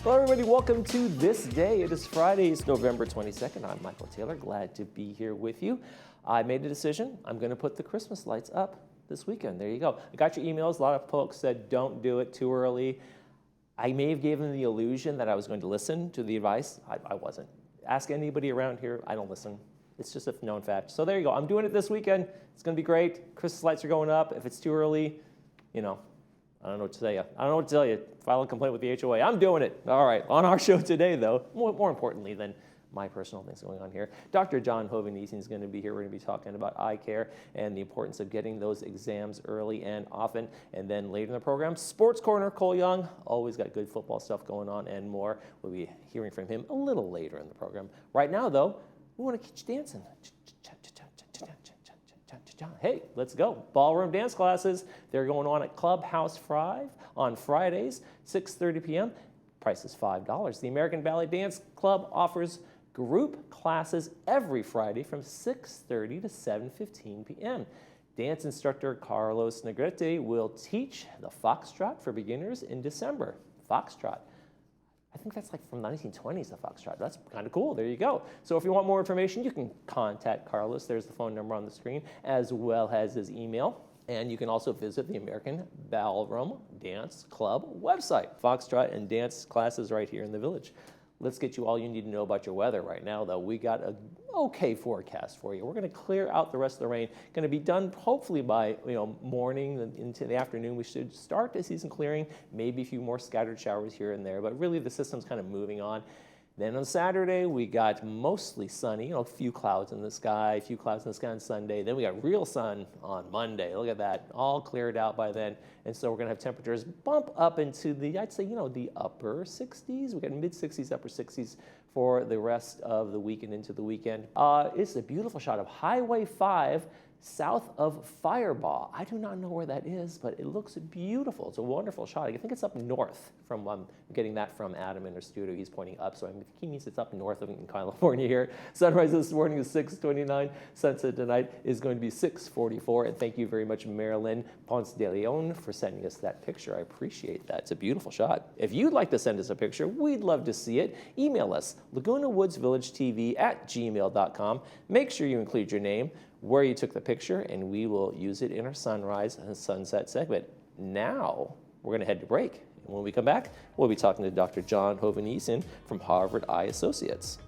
Hello everybody, welcome to This Day. It is Friday, it's November 22nd. I'm Michael Taylor, glad to be here with you. I made a decision, I'm gonna put the Christmas lights up this weekend. There you go. I got your emails, a lot of folks said don't do it too early. I may have given the illusion that I was going to listen to the advice. I wasn't. Ask anybody around here, I don't listen. It's just a known fact. So there you go, I'm doing it this weekend. It's gonna be great. Christmas lights are going up. If it's too early, you know, I don't know what to tell you. I don't know what to tell you. File a complaint with the HOA. I'm doing it. All right. On our show today, though, more importantly than my personal things going on here, Dr. John Hoveniesen is going to be here. We're going to be talking about eye care and the importance of getting those exams early and often. And then later in the program, Sports Corner, Cole Young. Always got good football stuff going on and more. We'll be hearing from him a little later in the program. Right now, though, we want to get you dancing. Hey, let's go. Ballroom dance classes. They're going on at Clubhouse 5 on Fridays, 6:30 p.m. Price is $5. The American Ballet Dance Club offers group classes every Friday from 6:30 to 7:15 p.m. Dance instructor Carlos Negrete will teach the Foxtrot for beginners in December. Foxtrot. I think that's like from the 1920s, the Foxtrot. That's kind of cool. There you go. So if you want more information, you can contact Carlos. There's the phone number on the screen, as well as his email. And you can also visit the American Ballroom Dance Club website. Foxtrot and dance classes right here in the village. Let's get you all you need to know about your weather right now, though. We got an okay forecast for you. We're going to clear out the rest of the rain. Going to be done hopefully by morning into the afternoon. We should start to see some clearing, maybe a few more scattered showers here and there, but really the system's kind of moving on. Then on Saturday, we got mostly sunny, a few clouds in the sky, on Sunday. Then we got real sun on Monday. Look at that, all cleared out by then. And so we're gonna have temperatures bump up into the, I'd say, the upper 60s. We got mid 60s, upper 60s for the rest of the week and into the weekend. It's a beautiful shot of Highway 5 south of Fireball. I do not know where that is, but it looks beautiful. It's a wonderful shot. I think it's up north from, I'm getting that from Adam in our studio. He's pointing up, so I think he means it's up north of in California here. Sunrise this morning is 6:29. Sunset tonight is going to be 6:44. And thank you very much, Marilyn Ponce de Leon, for sending us that picture. I appreciate that. It's a beautiful shot. If you'd like to send us a picture, we'd love to see it. Email us, lagunawoodsvillagetv@gmail.com. Make sure you include your name, where you took the picture, and we will use it in our sunrise and sunset segment. Now, we're gonna head to break. And when we come back, we'll be talking to Dr. John Hoveniesen from Harvard Eye Associates.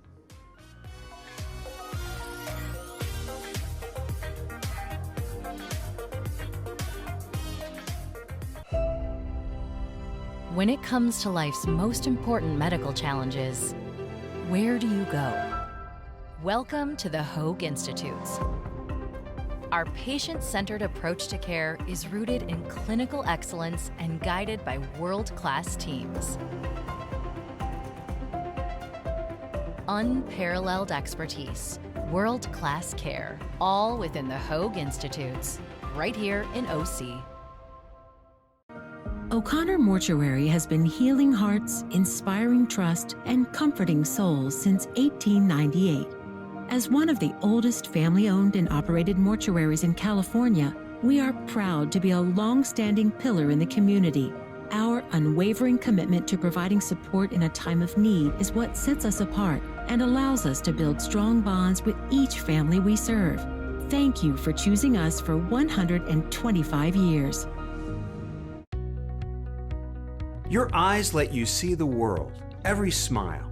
When it comes to life's most important medical challenges, where do you go? Welcome to the Hoag Institutes. Our patient-centered approach to care is rooted in clinical excellence and guided by world-class teams. Unparalleled expertise, world-class care, all within the Hoag Institutes, right here in OC. O'Connor Mortuary has been healing hearts, inspiring trust, and comforting souls since 1898. As one of the oldest family-owned and operated mortuaries in California, we are proud to be a long-standing pillar in the community. Our unwavering commitment to providing support in a time of need is what sets us apart and allows us to build strong bonds with each family we serve. Thank you for choosing us for 125 years. Your eyes let you see the world, every smile,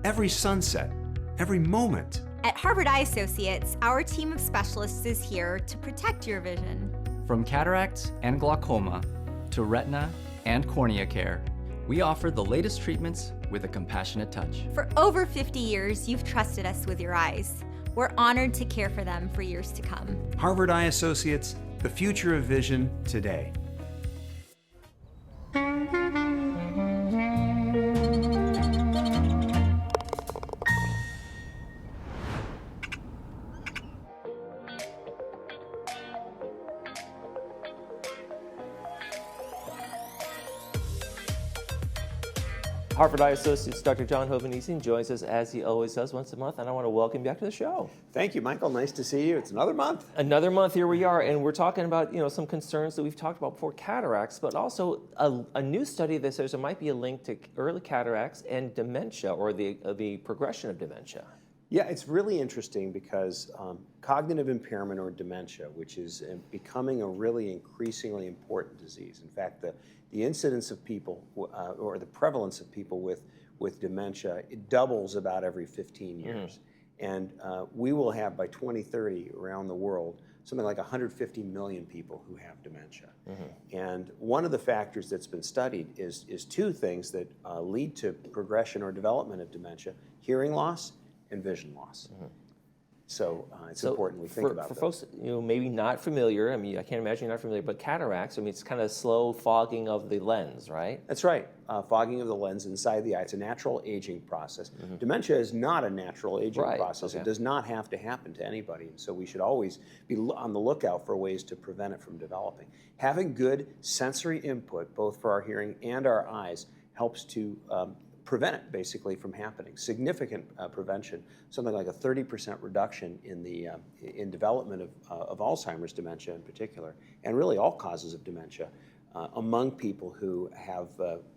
every sunset, every moment. At Harvard Eye Associates, our team of specialists is here to protect your vision. From cataracts and glaucoma to retina and cornea care, we offer the latest treatments with a compassionate touch. For over 50 years, you've trusted us with your eyes. We're honored to care for them for years to come. Harvard Eye Associates, the future of vision today. Harvard Eye Associates Dr. John Hovhannissian joins us as he always does once a month, and I want to welcome you back to the show. Thank you, Michael. Nice to see you. It's another month. Another month, here we are, and we're talking about some concerns that we've talked about before, cataracts, but also a new study that says there might be a link to early cataracts and dementia, or the progression of dementia. Yeah, it's really interesting because cognitive impairment or dementia, which is becoming a really increasingly important disease. In fact, the incidence of people or the prevalence of people with dementia, it doubles about every 15 years. And we will have by 2030 around the world something like 150 million people who have dementia. And one of the factors that's been studied is two things that lead to progression or development of dementia: hearing loss and vision loss. So it's important we think about for those. folks maybe not familiar. I mean, I can't imagine you're not familiar, but cataracts, I mean, it's kind of slow fogging of the lens, right? That's right. Fogging of the lens inside the eye. It's a natural aging process. Dementia is not a natural aging process. Okay. It does not have to happen to anybody. And so we should always be on the lookout for ways to prevent it from developing. Having good sensory input, both for our hearing and our eyes, helps to prevent it basically from happening. Significant prevention, something like a 30% reduction in the development of Alzheimer's dementia in particular, and really all causes of dementia among people who have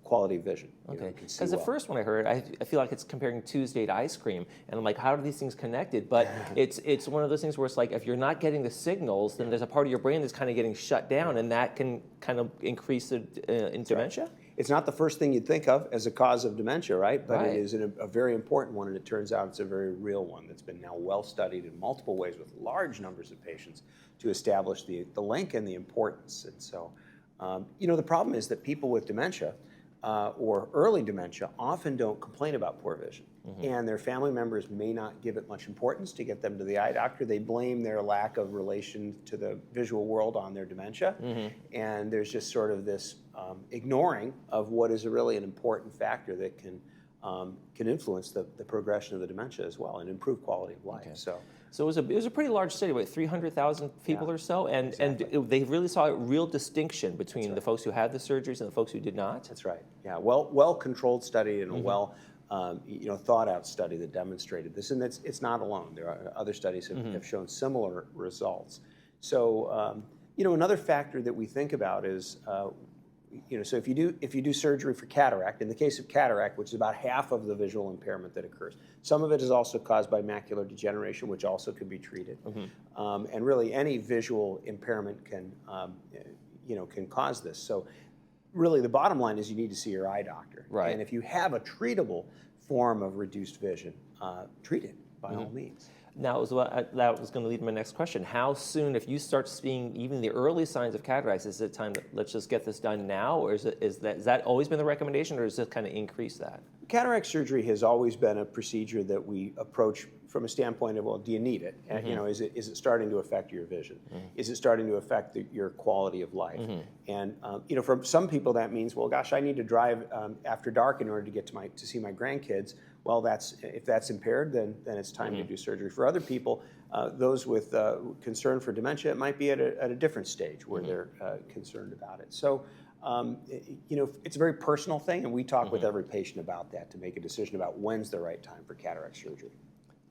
quality vision. Okay, because the first one I heard, I feel like it's comparing Tuesday to ice cream, and I'm like, how are these things connected? But it's one of those things where it's like, if you're not getting the signals, then there's a part of your brain that's kind of getting shut down, and that can kind of increase in dementia? Right. It's not the first thing you'd think of as a cause of dementia, right? But it is a very important one, and it turns out it's a very real one that's been now well studied in multiple ways with large numbers of patients to establish the link and the importance. And so, the problem is that people with dementia or early dementia often don't complain about poor vision. And their family members may not give it much importance to get them to the eye doctor. They blame their lack of relation to the visual world on their dementia. And there's just sort of this ignoring of what is really an important factor that can influence the progression of the dementia as well and improve quality of life. So it was a pretty large study, about 300,000 people or so, and they really saw a real distinction between the folks who had the surgeries and the folks who did not. That's right. Yeah, well controlled study and a well thought out study that demonstrated this, and it's not alone. There are other studies have shown similar results. So another factor that we think about is so if you do surgery for cataract, in the case of cataract, which is about half of the visual impairment that occurs, some of it is also caused by macular degeneration, which also can be treated. And really, any visual impairment can cause this. So really, the bottom line is you need to see your eye doctor. Right. And if you have a treatable form of reduced vision, treat it by all means. Now, that was going to lead to my next question. How soon, if you start seeing even the early signs of cataracts, is it time that let's just get this done now, or is that always been the recommendation, or does it kind of increase that? Cataract surgery has always been a procedure that we approach from a standpoint of, well, do you need it? Is it starting to affect your vision? Is it starting to affect your quality of life? And for some people that means, well, gosh, I need to drive after dark in order to get to see my grandkids. Well, if that's impaired, then it's time to do surgery. For other people, those with concern for dementia, it might be at a different stage where they're concerned about it. So, it's a very personal thing, and we talk with every patient about that to make a decision about when's the right time for cataract surgery.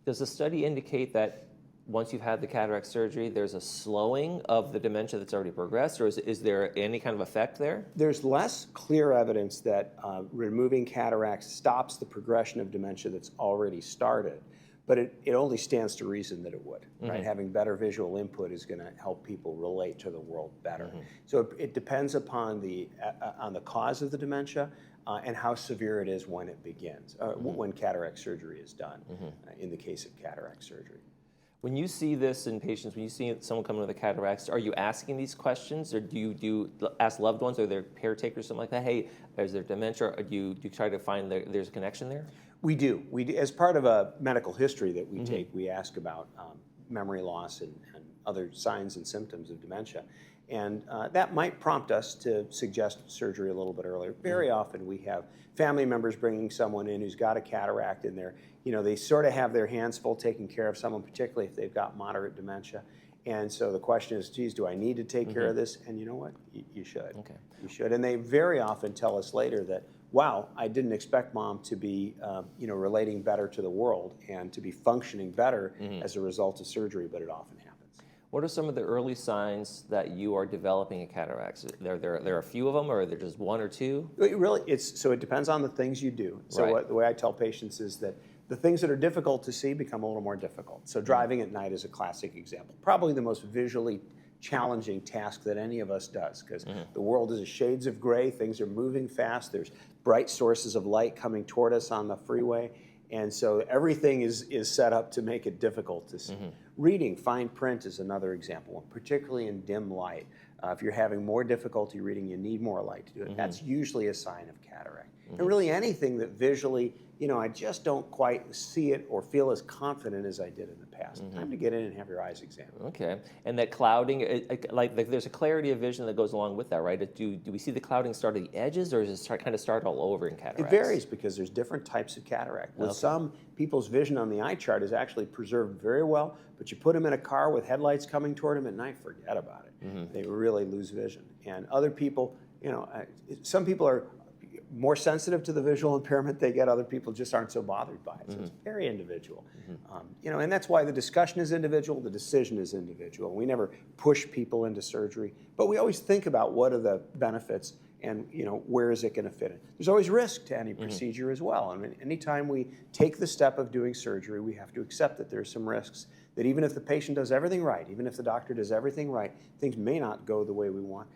Does the study indicate that once you've had the cataract surgery, there's a slowing of the dementia that's already progressed, or is there any kind of effect there? There's less clear evidence that removing cataracts stops the progression of dementia that's already started, but it only stands to reason that it would. Right? Having better visual input is going to help people relate to the world better. So it depends upon on the cause of the dementia and how severe it is when it begins, when cataract surgery is done, in the case of cataract surgery. When you see this in patients, when you see someone coming with a cataracts, are you asking these questions, or do you ask loved ones or their caretakers, something like that? Hey, is there dementia? Or do you try to find there's a connection there? We do. As part of a medical history that we take, we ask about memory loss and other signs and symptoms of dementia. And that might prompt us to suggest surgery a little bit earlier. Very often we have family members bringing someone in who's got a cataract in there. They sort of have their hands full taking care of someone, particularly if they've got moderate dementia. And so the question is, geez, do I need to take care of this? And you know what? You should. Okay. You should. And they very often tell us later that wow, I didn't expect mom to be, relating better to the world and to be functioning better as a result of surgery, but it often happens. What are some of the early signs that you are developing a cataracts? There are a few of them, or are there just one or two? It depends on the things you do. So Right. the way I tell patients is that the things that are difficult to see become a little more difficult. So driving at night is a classic example. Probably the most visually challenging task that any of us does, because the world is shades of gray, things are moving fast, there's bright sources of light coming toward us on the freeway, and so everything is set up to make it difficult to see. Reading fine print is another example, particularly in dim light. If you're having more difficulty reading, you need more light to do it. That's usually a sign of cataract. And really anything that visually, I just don't quite see it or feel as confident as I did in the past. Time to get in and have your eyes examined. Okay, and that clouding, like there's a clarity of vision that goes along with that, right? Do we see the clouding start at the edges, or does it kind of start all over in cataracts? It varies because there's different types of cataract. With some, people's vision on the eye chart is actually preserved very well, but you put them in a car with headlights coming toward them at night, forget about it. They really lose vision. And other people, some people are more sensitive to the visual impairment they get, other people just aren't so bothered by it. So it's very individual. And that's why the discussion is individual, the decision is individual. We never push people into surgery, but we always think about what are the benefits and where is it going to fit in. There's always risk to any procedure as well. I mean, anytime we take the step of doing surgery, we have to accept that there's some risks, that even if the patient does everything right, even if the doctor does everything right, things may not go the way we want.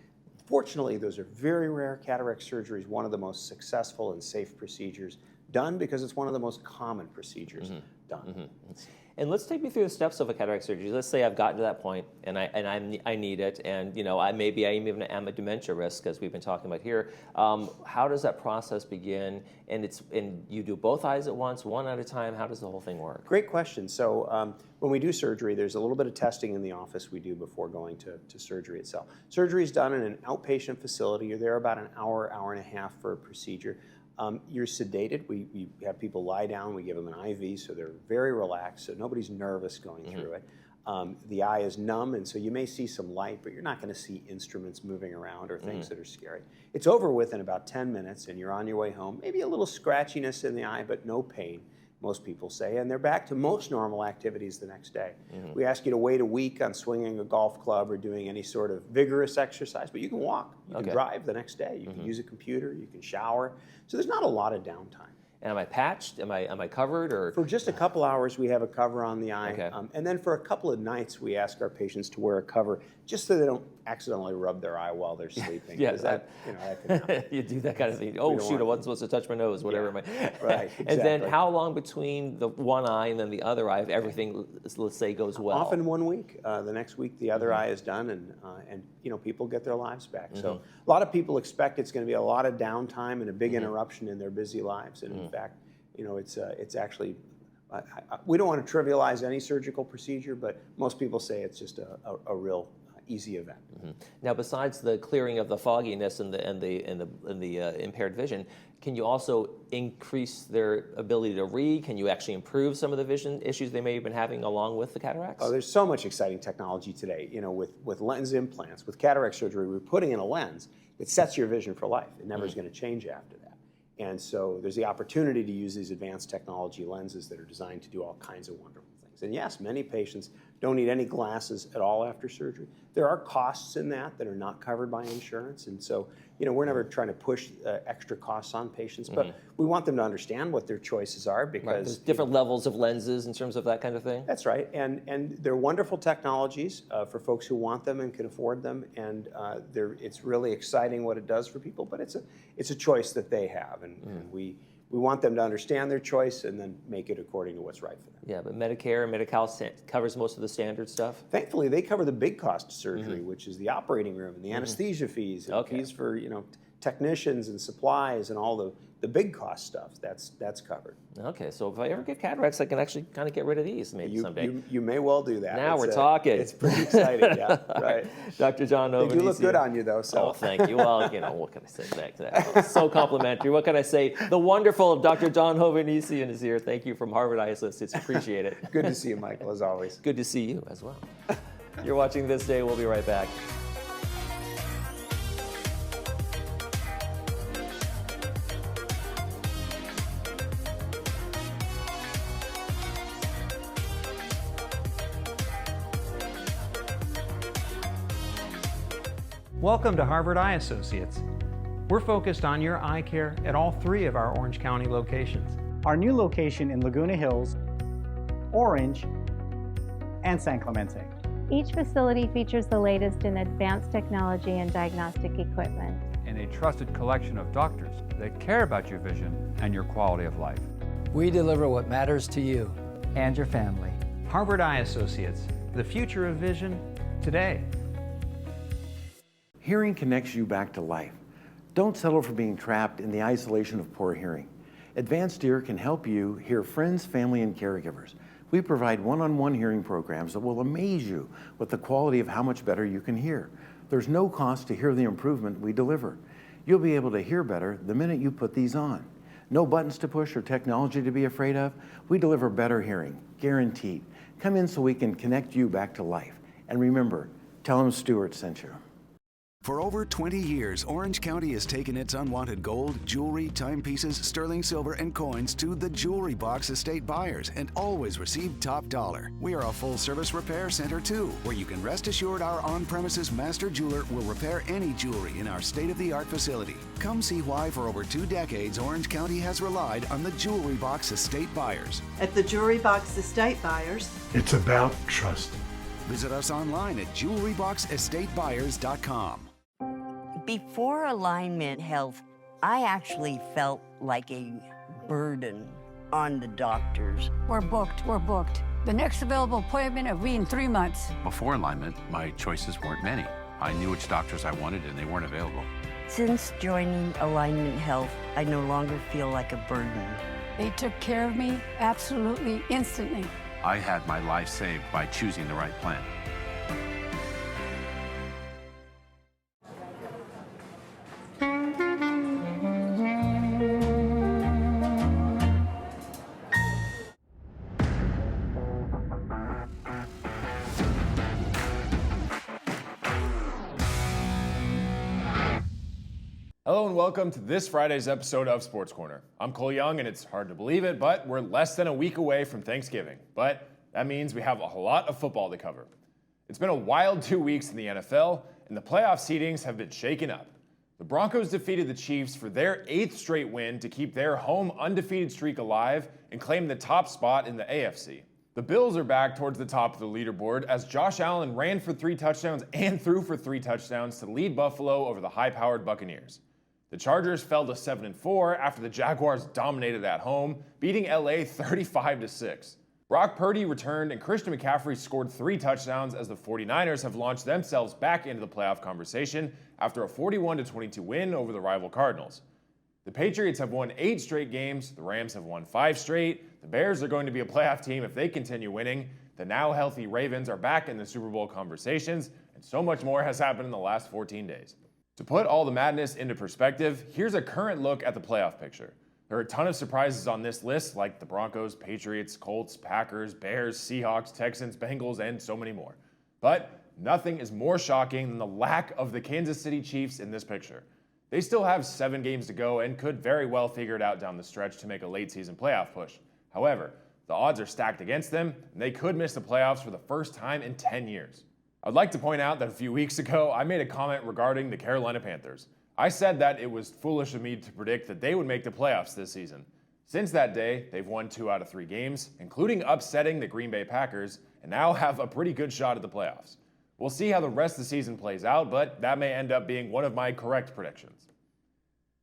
Fortunately, those are very rare. Cataract surgery is one of the most successful and safe procedures done because it's one of the most common procedures done. And let's take me through the steps of a cataract surgery. Let's say I've gotten to that point and I need it, and I even am a dementia risk, as we've been talking about here. How does that process begin? And you do both eyes at once, one at a time. How does the whole thing work? Great question. So when we do surgery, there's a little bit of testing in the office we do before going to surgery itself. Surgery is done in an outpatient facility. You're there about an hour, hour and a half for a procedure. You're sedated. We have people lie down. We give them an IV, so they're very relaxed, so nobody's nervous going through it. The eye is numb, and so you may see some light, but you're not going to see instruments moving around or things that are scary. It's over with in about 10 minutes, and you're on your way home. Maybe a little scratchiness in the eye, but no pain, most people say, and they're back to most normal activities the next day. We ask you to wait a week on swinging a golf club or doing any sort of vigorous exercise, but you can walk, you can drive the next day, you can use a computer, you can shower. So there's not a lot of downtime. And am I patched? Am I covered? Or for just a couple hours, we have a cover on the eye, and then for a couple of nights, we ask our patients to wear a cover just so they don't accidentally rub their eye while they're sleeping. That can happen. you do that kind of thing. Oh shoot, I wasn't supposed to touch my nose, whatever. Right. Exactly. And then how long between the one eye and then the other eye, if everything, let's say, goes well? Often 1 week. The next week, the other eye is done, and people get their lives back. So a lot of people expect it's going to be a lot of downtime and a big interruption in their busy lives, and in fact, it's actually, we don't want to trivialize any surgical procedure, but most people say it's just a real easy event. Now, besides the clearing of the fogginess and the impaired vision, can you also increase their ability to read? Can you actually improve some of the vision issues they may have been having along with the cataracts? Oh, there's so much exciting technology today. With lens implants, with cataract surgery, we're putting in a lens that sets your vision for life. It never is going to change after that. And so there's the opportunity to use these advanced technology lenses that are designed to do all kinds of wonderful things. And yes, many patients don't need any glasses at all after surgery. There are costs in that are not covered by insurance. And so, we're never trying to push extra costs on patients, but we want them to understand what their choices are because there's different levels of lenses in terms of that kind of thing. That's right. And they're wonderful technologies for folks who want them and can afford them. And it's really exciting what it does for people, but it's a choice that they have. And we want them to understand their choice and then make it according to what's right for them. Yeah, but Medicare and Medi-Cal covers most of the standard stuff? Thankfully, they cover the big cost of surgery, which is the operating room and the anesthesia fees and fees for technicians and supplies and all the big cost stuff. That's covered. Okay, so if I ever get cataracts, I can actually kind of get rid of these maybe someday. You may well do that. Now we're talking. It's pretty exciting, yeah. Right. Dr. John Ovanisi. They do look good on you, though. So. Oh, thank you. Well, what can I say back to that? So complimentary. What can I say? The wonderful Dr. John Ovanisi is here. Thank you from Harvard Eye Associates. Appreciate it. Good to see you, Michael, as always. Good to see you as well. You're watching This Day. We'll be right back. Welcome to Harvard Eye Associates. We're focused on your eye care at all 3 of our Orange County locations. Our new location in Laguna Hills, Orange, and San Clemente. Each facility features the latest in advanced technology and diagnostic equipment. And a trusted collection of doctors that care about your vision and your quality of life. We deliver what matters to you and your family. Harvard Eye Associates, the future of vision today. Hearing connects you back to life. Don't settle for being trapped in the isolation of poor hearing. Advanced Ear can help you hear friends, family, and caregivers. We provide one-on-one hearing programs that will amaze you with the quality of how much better you can hear. There's no cost to hear the improvement we deliver. You'll be able to hear better the minute you put these on. No buttons to push or technology to be afraid of. We deliver better hearing, guaranteed. Come in so we can connect you back to life. And remember, tell them Stuart sent you. For over 20 years, Orange County has taken its unwanted gold, jewelry, timepieces, sterling silver, and coins to the Jewelry Box estate buyers and always received top dollar. We are a full-service repair center, too, where you can rest assured our on-premises master jeweler will repair any jewelry in our state-of-the-art facility. Come see why for over 2 decades, Orange County has relied on the Jewelry Box estate buyers. At the Jewelry Box estate buyers, it's about trust. Visit us online at jewelryboxestatebuyers.com. Before Alignment Health, I actually felt like a burden on the doctors. We're booked. The next available appointment will be in 3 months. Before Alignment, my choices weren't many. I knew which doctors I wanted and they weren't available. Since joining Alignment Health, I no longer feel like a burden. They took care of me absolutely instantly. I had my life saved by choosing the right plan. Hello and welcome to this Friday's episode of Sports Corner. I'm Cole Young, and it's hard to believe it, but we're less than a week away from Thanksgiving. But that means we have a lot of football to cover. It's been a wild 2 weeks in the NFL, and the playoff seedings have been shaken up. The Broncos defeated the Chiefs for their 8th straight win to keep their home undefeated streak alive and claim the top spot in the AFC. The Bills are back towards the top of the leaderboard as Josh Allen ran for 3 touchdowns and threw for 3 touchdowns to lead Buffalo over the high-powered Buccaneers. The Chargers fell to 7-4 after the Jaguars dominated at home, beating LA 35-6. Brock Purdy returned and Christian McCaffrey scored 3 touchdowns as the 49ers have launched themselves back into the playoff conversation after a 41-22 win over the rival Cardinals. The Patriots have won 8 straight games, the Rams have won 5 straight, the Bears are going to be a playoff team if they continue winning, the now healthy Ravens are back in the Super Bowl conversations, and so much more has happened in the last 14 days. To put all the madness into perspective, here's a current look at the playoff picture. There are a ton of surprises on this list, like the Broncos, Patriots, Colts, Packers, Bears, Seahawks, Texans, Bengals, and so many more. But nothing is more shocking than the lack of the Kansas City Chiefs in this picture. They still have 7 games to go and could very well figure it out down the stretch to make a late-season playoff push. However, the odds are stacked against them, and they could miss the playoffs for the first time in 10 years. I'd like to point out that a few weeks ago, I made a comment regarding the Carolina Panthers. I said that it was foolish of me to predict that they would make the playoffs this season. Since that day, they've won 2 out of 3 games, including upsetting the Green Bay Packers, and now have a pretty good shot at the playoffs. We'll see how the rest of the season plays out, but that may end up being one of my correct predictions.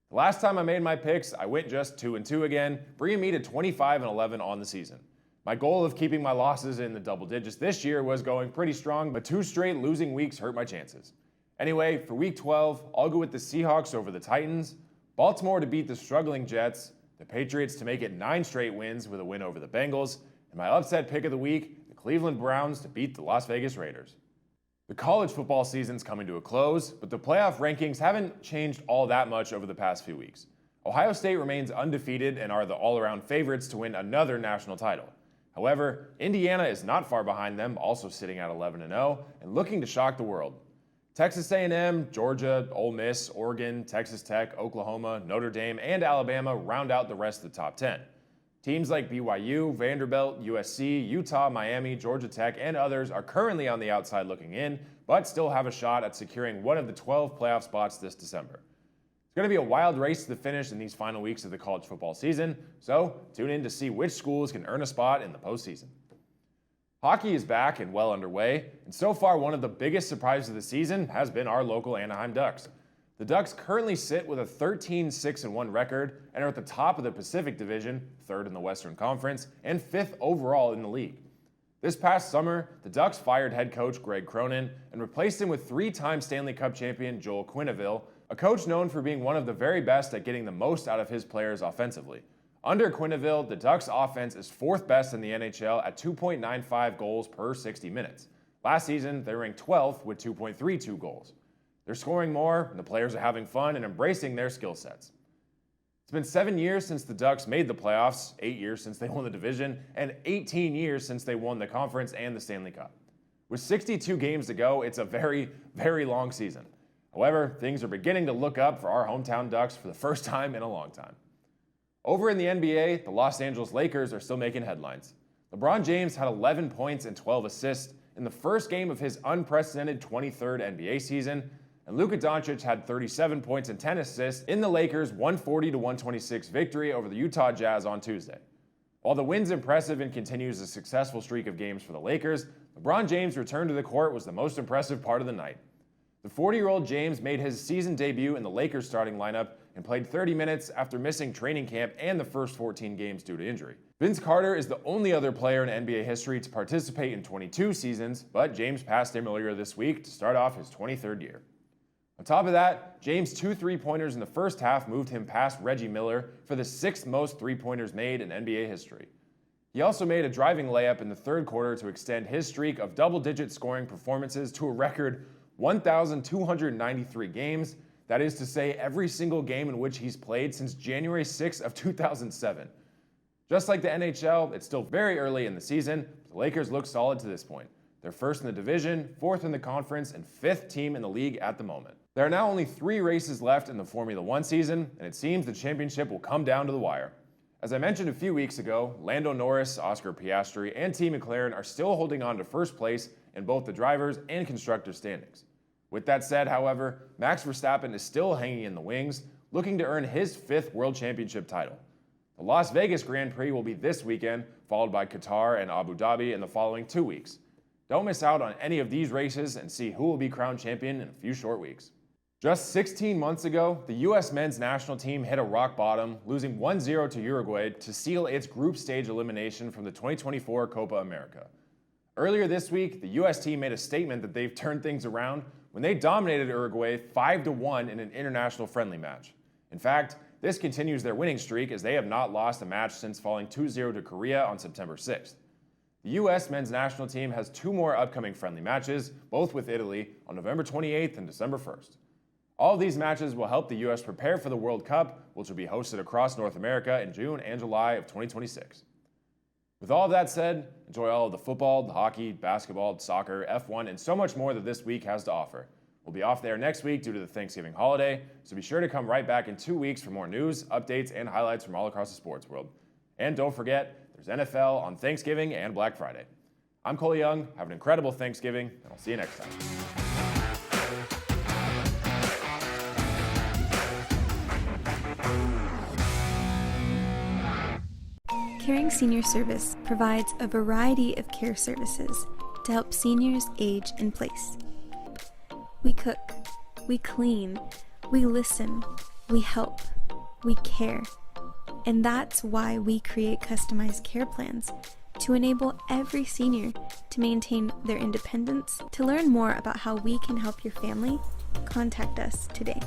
The last time I made my picks, I went just 2-2 again, bringing me to 25-11 on the season. My goal of keeping my losses in the double digits this year was going pretty strong, but 2 straight losing weeks hurt my chances. Anyway, for Week 12, I'll go with the Seahawks over the Titans, Baltimore to beat the struggling Jets, the Patriots to make it 9 straight wins with a win over the Bengals, and my upset pick of the week, the Cleveland Browns to beat the Las Vegas Raiders. The college football season's coming to a close, but the playoff rankings haven't changed all that much over the past few weeks. Ohio State remains undefeated and are the all-around favorites to win another national title. However, Indiana is not far behind them, also sitting at 11-0 and looking to shock the world. Texas A&M, Georgia, Ole Miss, Oregon, Texas Tech, Oklahoma, Notre Dame, and Alabama round out the rest of the top 10. Teams like BYU, Vanderbilt, USC, Utah, Miami, Georgia Tech, and others are currently on the outside looking in, but still have a shot at securing one of the 12 playoff spots this December. It's going to be a wild race to the finish in these final weeks of the college football season, so tune in to see which schools can earn a spot in the postseason. Hockey is back and well underway, and so far one of the biggest surprises of the season has been our local Anaheim Ducks. The Ducks currently sit with a 13-6-1 record and are at the top of the Pacific Division, third in the Western Conference, and fifth overall in the league. This past summer, the Ducks fired head coach Greg Cronin and replaced him with three-time Stanley Cup champion Joel Quenneville, a coach known for being one of the very best at getting the most out of his players offensively. Under Quenneville, the Ducks' offense is fourth best in the NHL at 2.95 goals per 60 minutes. Last season, they ranked 12th with 2.32 goals. They're scoring more, and the players are having fun and embracing their skill sets. It's been 7 years since the Ducks made the playoffs, 8 years since they won the division, and 18 years since they won the conference and the Stanley Cup. With 62 games to go, it's a very, very long season. However, things are beginning to look up for our hometown Ducks for the first time in a long time. Over in the NBA, the Los Angeles Lakers are still making headlines. LeBron James had 11 points and 12 assists in the first game of his unprecedented 23rd NBA season, and Luka Doncic had 37 points and 10 assists in the Lakers' 140-126 victory over the Utah Jazz on Tuesday. While the win's impressive and continues a successful streak of games for the Lakers, LeBron James' return to the court was the most impressive part of the night. The 40-year-old James made his season debut in the Lakers starting lineup and played 30 minutes after missing training camp and the first 14 games due to injury. Vince Carter is the only other player in NBA history to participate in 22 seasons, but James passed him earlier this week to start off his 23rd year. On top of that, James' 2 3-pointers in the first half moved him past Reggie Miller for the 6th most 3-pointers made in NBA history. He also made a driving layup in the third quarter to extend his streak of double-digit scoring performances to a record 1,293 games. That is to say, every single game in which he's played since January 6 of 2007. Just like the NHL, it's still very early in the season, but the Lakers look solid to this point. They're first in the division, fourth in the conference, and fifth team in the league at the moment. There are now only 3 races left in the Formula One season, and it seems the championship will come down to the wire. As I mentioned a few weeks ago, Lando Norris, Oscar Piastri, and Team McLaren are still holding on to first place in both the drivers' and constructors' standings. With that said, however, Max Verstappen is still hanging in the wings, looking to earn his 5th World Championship title. The Las Vegas Grand Prix will be this weekend, followed by Qatar and Abu Dhabi in the following 2 weeks. Don't miss out on any of these races and see who will be crowned champion in a few short weeks. Just 16 months ago, the U.S. men's national team hit a rock bottom, losing 1-0 to Uruguay to seal its group stage elimination from the 2024 Copa America. Earlier this week, the U.S. team made a statement that they've turned things around when they dominated Uruguay 5-1 in an international friendly match. In fact, this continues their winning streak as they have not lost a match since falling 2-0 to Korea on September 6th. The U.S. men's national team has 2 more upcoming friendly matches, both with Italy, on November 28th and December 1st. All of these matches will help the U.S. prepare for the World Cup, which will be hosted across North America in June and July of 2026. With all of that said, enjoy all of the football, the hockey, basketball, soccer, F1, and so much more that this week has to offer. We'll be off there next week due to the Thanksgiving holiday, so be sure to come right back in 2 weeks for more news, updates, and highlights from all across the sports world. And don't forget, there's NFL on Thanksgiving and Black Friday. I'm Cole Young. Have an incredible Thanksgiving, and I'll see you next time. Caring Senior Service provides a variety of care services to help seniors age in place. We cook, we clean, we listen, we help, we care. And that's why we create customized care plans to enable every senior to maintain their independence. To learn more about how we can help your family, contact us today.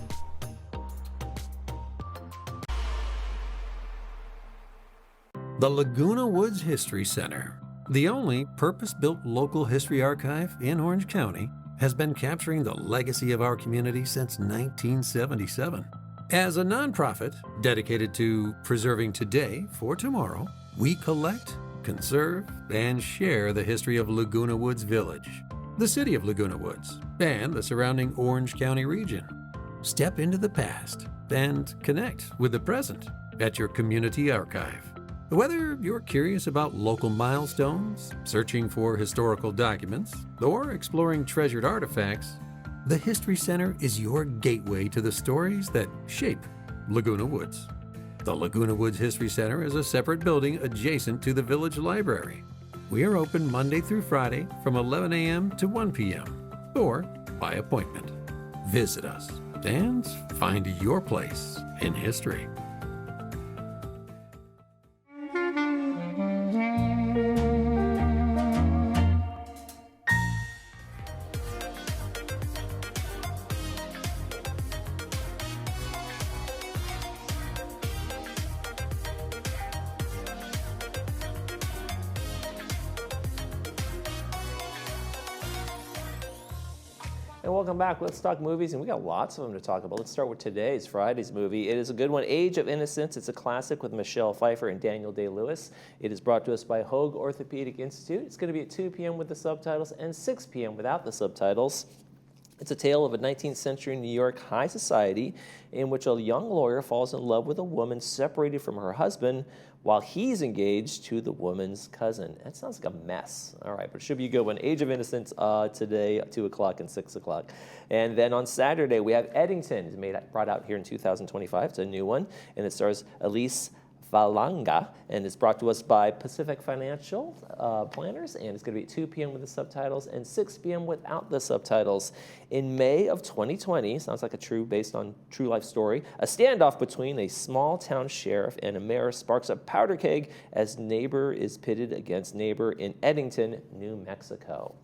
The Laguna Woods History Center, the only purpose-built local history archive in Orange County, has been capturing the legacy of our community since 1977. As a nonprofit dedicated to preserving today for tomorrow, we collect, conserve, and share the history of Laguna Woods Village, the city of Laguna Woods, and the surrounding Orange County region. Step into the past and connect with the present at your community archive. Whether you're curious about local milestones, searching for historical documents, or exploring treasured artifacts, the History Center is your gateway to the stories that shape Laguna Woods. The Laguna Woods History Center is a separate building adjacent to the Village Library. We are open Monday through Friday from 11 a.m. to 1 p.m. or by appointment. Visit us and find your place in history. And welcome back. Let's talk movies, and we got lots of them to talk about. Let's start with Friday's movie. It is a good one, Age of Innocence. It's a classic with Michelle Pfeiffer and Daniel Day-Lewis. It is brought to us by Hoag Orthopedic Institute. It's going to be at 2 p.m. with the subtitles and 6 p.m. without the subtitles. It's a tale of a 19th century New York high society in which a young lawyer falls in love with a woman separated from her husband while he's engaged to the woman's cousin. That sounds like a mess. All right, but it should be a good one. Age of Innocence today at 2 o'clock and 6 o'clock. And then on Saturday, we have Eddington, brought out here in 2025. It's a new one, and it stars Elise Valanga, and it's brought to us by Pacific Financial Planners, and it's going to be at 2 p.m. with the subtitles and 6 p.m. without the subtitles. In May of 2020, sounds like based on true life story, a standoff between a small town sheriff and a mayor sparks a powder keg as neighbor is pitted against neighbor in Eddington, New Mexico.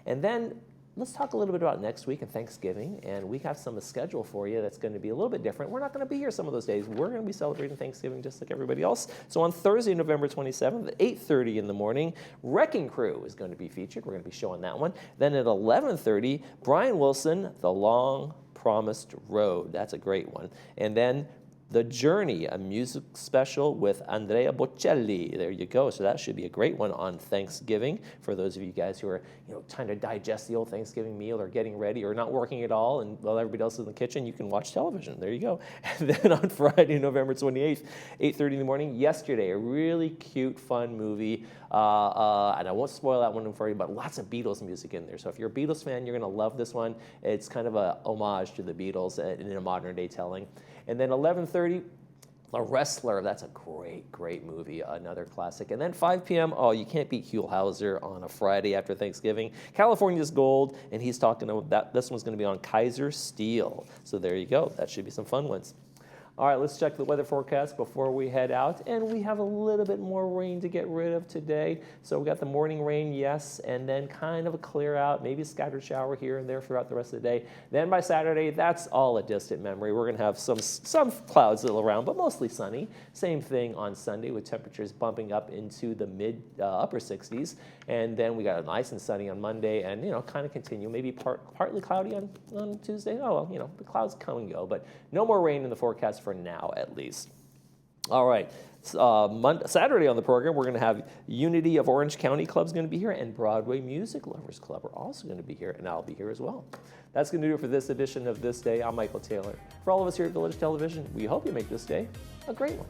And then let's talk a little bit about next week and Thanksgiving, and we have some schedule for you that's going to be a little bit different. We're not going to be here some of those days. We're going to be celebrating Thanksgiving just like everybody else. So on Thursday, November 27th at 8:30 in the morning, Wrecking Crew is going to be featured. We're going to be showing that one. Then at 11:30, Brian Wilson, The Long Promised Road. That's a great one. And then The Journey, a music special with Andrea Bocelli. There you go. So that should be a great one on Thanksgiving for those of you guys who are, trying to digest the old Thanksgiving meal or getting ready or not working at all, and while everybody else is in the kitchen, you can watch television. There you go. And then on Friday, November 28th, 8:30 in the morning, Yesterday, a really cute, fun movie. And I won't spoil that one for you, but lots of Beatles music in there. So if you're a Beatles fan, you're going to love this one. It's kind of a homage to the Beatles in a modern day telling. And then 11:30, The Wrestler. That's a great, great movie, another classic. And then 5 p.m., you can't beat Hugh Hauser on a Friday after Thanksgiving. California's Gold, and he's talking about that. This one's going to be on Kaiser Steel. So there you go. That should be some fun ones. All right, let's check the weather forecast before we head out. And we have a little bit more rain to get rid of today. So we got the morning rain, yes, and then kind of a clear out, maybe a scattered shower here and there throughout the rest of the day. Then by Saturday, that's all a distant memory. We're going to have some clouds around, but mostly sunny. Same thing on Sunday with temperatures bumping up into the upper 60s. And then we got a nice and sunny on Monday and, kind of continue. Maybe partly cloudy on Tuesday. Oh, well, the clouds come and go, but no more rain in the forecast for now, at least. All right. Saturday on the program, we're going to have Unity of Orange County Club's going to be here, and Broadway Music Lovers Club are also going to be here, and I'll be here as well. That's going to do it for this edition of This Day. I'm Michael Taylor. For all of us here at Village Television, we hope you make this day a great one.